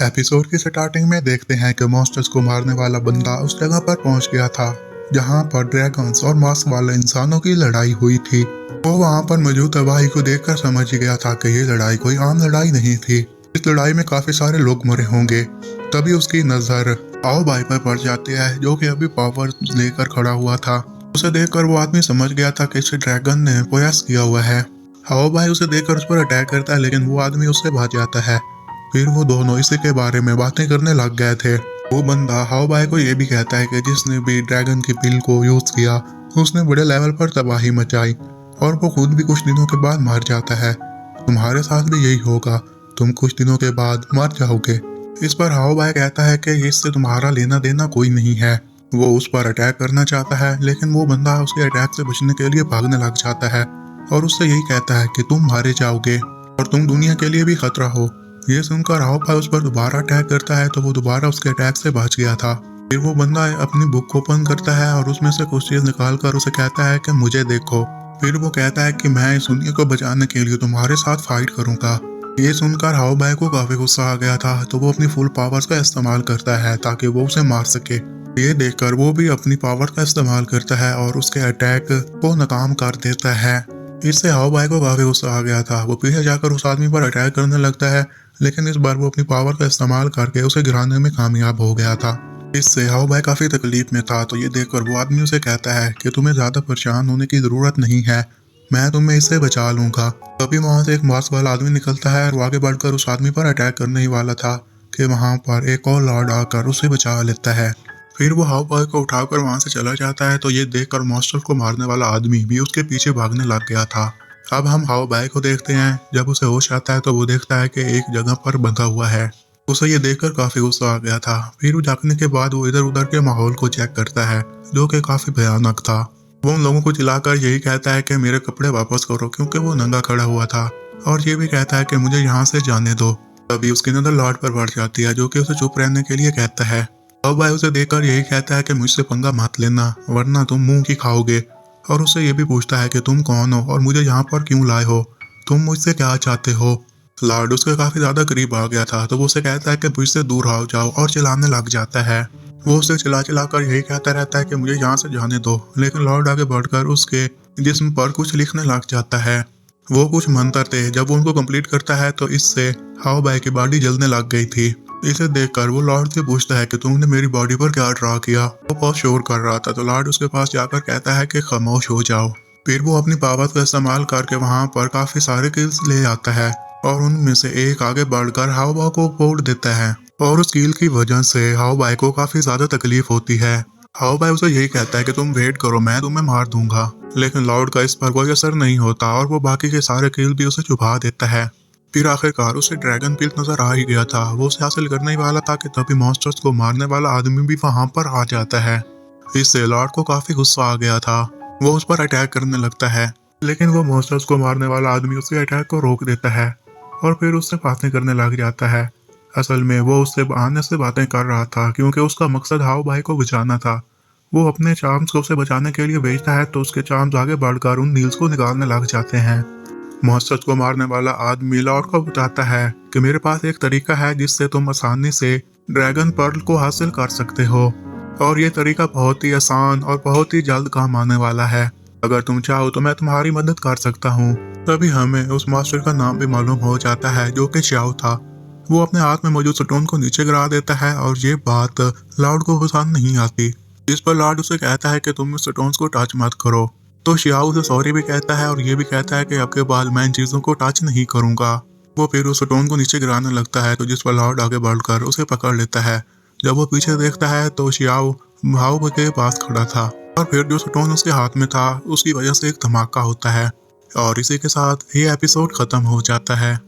Episode की starting में देखते हैं कि मॉन्स्टर्स को मारने वाला बंदा उस जगह पर पहुंच गया था जहां पर ड्रैगन्स और मास्क वाले इंसानों की लड़ाई हुई थी। वो वहां पर मौजूद तबाही को देखकर समझ गया था कि ये लड़ाई कोई आम लड़ाई नहीं थी। इस लड़ाई में काफी सारे लोग मरे होंगे। तभी उसकी नजर आओ भाई पर पड़ जाती है जो कि अभी पावर लेकर खड़ा हुआ था। उसे देखकर वो आदमी समझ गया था कि इसे ड्रैगन ने प्रयास किया हुआ है। हाओ भाई उसे देखकर उस पर अटैक करता है लेकिन वो आदमी उससे भाग जाता है। फिर वो दोनों इसी के बारे में बातें करने लग गए थे। वो बंदा हाओ भाई को ये भी कहता है कि जिसने भी ड्रैगन की पिल को यूज किया उसने बड़े लेवल पर तबाही मचाई और वो खुद भी कुछ दिनों के बाद मर जाता है। तुम्हारे साथ भी यही होगा, तुम कुछ दिनों के बाद मर जाओगे। इस पर हाओ भाई कहता है कि इससे तुम्हारा लेना देना कोई नहीं है। वो उस पर अटैक करना चाहता है लेकिन वो बंदा उसके अटैक से बचने के लिए भागने लग जाता है और उससे यही कहता है कि तुम मारे जाओगे और तुम दुनिया के लिए भी खतरा हो। ये सुनकर हाओ भाई उस पर दोबारा अटैक करता है तो वो दोबारा उसके अटैक से बच गया था। फिर वो बंदा अपनी बुक ओपन करता है और उसमें से कुछ चीज निकाल कर उसे कहता है कि मुझे देखो। फिर वो कहता है कि मैं इस दुनिया को बचाने के लिए तुम्हारे साथ फाइट करूंगा। ये सुनकर हाओ भाई को काफी गुस्सा आ गया था तो वो अपनी फुल पावर्स का इस्तेमाल करता है ताकि वो उसे मार सके। ये देखकर वो भी अपनी पावर का इस्तेमाल करता है और उसके अटैक को नाकाम कर देता है। इससे हाओ भाई को काफी गुस्सा आ गया था। वो पीछे जाकर उस आदमी पर अटैक करने लगता है लेकिन इस बार वो अपनी पावर का इस्तेमाल करके उसे गिराने में कामयाब हो गया था। इससे हाओ भाई काफी तकलीफ में था तो ये देखकर वो आदमी उसे कहता है कि तुम्हें ज्यादा परेशान होने की जरूरत नहीं है, मैं तुम्हें इससे बचा लूंगा। तभी वहां से एक मास्क वाला आदमी निकलता है और वो आगे बढ़कर उस आदमी पर अटैक करने ही वाला था कि वहां पर एक और लॉर्ड आकर उसे बचा लेता है। फिर वो हाओ भाई को उठाकर वहां से चला जाता है तो ये देखकर मॉन्स्टर को मारने वाला आदमी भी उसके पीछे भागने लग गया था। अब हम हाओ भाई को देखते हैं। जब उसे होश आता है तो वो देखता है कि एक जगह पर बंधा हुआ है। उसे ये देखकर काफी गुस्सा आ गया था। फिर वो जागने के बाद वो इधर उधर के माहौल को चेक करता है जो कि काफी भयानक था। वो उन लोगों को चिल्लाकर यही कहता है कि मेरे कपड़े वापस करो क्योंकि वो नंगा खड़ा हुआ था और ये भी कहता है कि मुझे यहाँ से जाने दो। तभी उसकी नजर लॉर्ड पर पड़ जाती है जो कि उसे चुप रहने के लिए कहता है। अब भाई उसे देखकर यही कहता है कि मुझसे पंगा मत लेना वरना तुम मुंह की खाओगे। और उससे ये भी पूछता है कि तुम कौन हो और मुझे यहाँ पर क्यों लाए हो, तुम मुझसे क्या चाहते हो। लॉर्ड उसके काफी ज्यादा करीब आ गया था तो वो उसे कहता है कि मुझसे दूर हो जाओ और चिल्लाने लग जाता है। वो उसे चिल्ला चिल्लाकर यही कहता रहता है कि मुझे यहाँ से जाने दो लेकिन लॉर्ड आगे बढ़कर उसके जिस्म पर कुछ लिखने लग जाता है। वो कुछ मंत्र थे। जब वो उनको कंप्लीट करता है तो इससे हाओ भाई की बॉडी जलने लग गई थी। इसे देखकर वो लॉर्ड से पूछता है कि तुमने मेरी बॉडी पर क्या ड्रा किया। वो बहुत शोर कर रहा था तो लॉर्ड उसके पास जाकर कहता है कि खामोश हो जाओ। फिर वो अपनी पावर का इस्तेमाल करके वहां पर काफी सारे किल्स ले आता है और उनमें से एक आगे बढ़कर हाओ भाई को फोड़ देता है और उस कील की वजह से हाओ भाई को काफी ज्यादा तकलीफ होती है। हाओ भाई उसे यही कहता है कि तुम वेट करो, मैं तुम्हें मार दूंगा। लेकिन लॉर्ड का इस पर कोई असर नहीं होता और वो बाकी के सारे कील भी उसे छुपा देता है। फिर आखिरकार उसे ड्रैगन पिल नजर आ ही गया था। वो उसे हासिल करने ही वाला था कि तभी मॉन्स्टर्स को मारने वाला आदमी भी वहां पर आ जाता है। इससे लॉर्ड को काफी गुस्सा आ गया था। वो उस पर अटैक करने लगता है लेकिन वो मॉन्स्टर्स को मारने वाला आदमी उसके अटैक को रोक देता है और फिर उससे बातें करने लग जाता है। असल में वो उससे बहाने से बातें कर रहा था क्योंकि उसका मकसद हाओ भाई को बचाना था। वो अपने चार्म्स को उसे बचाने के लिए भेजता है तो उसके चार्म्स आगे बढ़कर उन नील्स को निकालने लग जाते हैं। मॉन्स्टर्स को मारने वाला आदमी लॉर्ड को बताता है कि मेरे पास एक तरीका है जिससे तुम आसानी से ड्रैगन पर्ल को हासिल कर सकते हो और ये तरीका बहुत ही आसान और बहुत ही जल्द काम आने वाला है। अगर तुम चाहो तो मैं तुम्हारी मदद कर सकता हूँ। तभी हमें उस मास्टर का नाम भी मालूम हो जाता है जो कि च्याओ था। वो अपने हाथ में मौजूद स्टोन को नीचे गिरा देता है और ये बात लॉर्ड को पसंद नहीं आती। इस पर लॉर्ड उसे कहता है कि तुम इस स्टोन्स को टच मत करो। तो च्याओ उसे सॉरी भी कहता है और ये भी कहता है कि अब के बाद मैं इन चीजों को टच नहीं करूंगा। वो फिर उस स्टोन को नीचे गिराने लगता है तो जिस पर लॉर्ड आगे बढ़कर उसे पकड़ लेता है। जब वो पीछे देखता है तो च्याओ हाओ के पास खड़ा था और फिर जो स्टोन उसके हाथ में था उसकी वजह से एक धमाका होता है और इसी के साथ ये एपिसोड खत्म हो जाता है।